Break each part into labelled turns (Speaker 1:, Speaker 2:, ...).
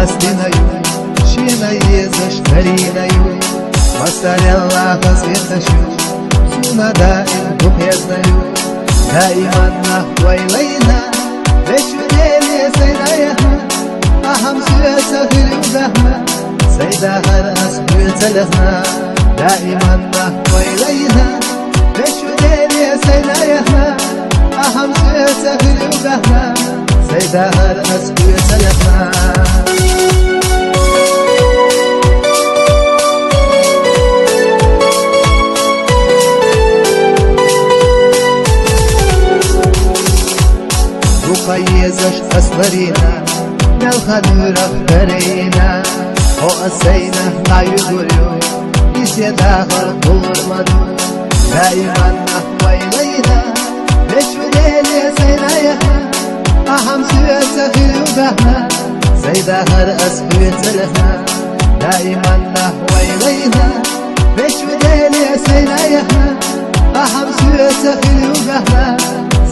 Speaker 1: قصدینایو شینایی زشترینایو مستر الله قصدینشو سونا دائم تپیزنایو دائما نحوی لینا بشو دیلی سینایها أهم سوى سفر وزهنا سيدة هر أسبوع تلغنا دائما نحو إلينا بشو ديلي سيدة يهنا أهم سوى سفر وزهنا سيدة هر أسبوع تلغنا وقيزش أصبرينا نلخد رخبرينا o asayna ayuguryo bize dağlar bulurmadı daiman nahvaylayna beşvudeli saynaya aham süye sahiru bahna saydahar asfü telefna daiman nahvaylayna beşvudeli saynaya aham süye sahiru bahna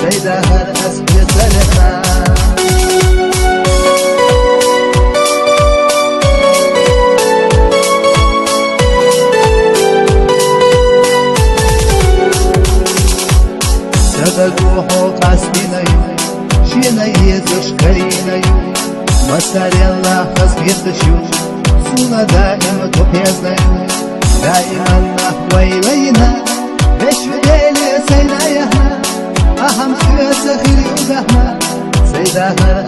Speaker 1: saydahar asfü telefna روحو قصدینایو شینایی زشکرینایو مستر الله قصدیتشو سونا دائم تپیزنایو دائما نحوی لینا بشو دیلی سینایها اهم سوی سخیری و زحمه سیده هر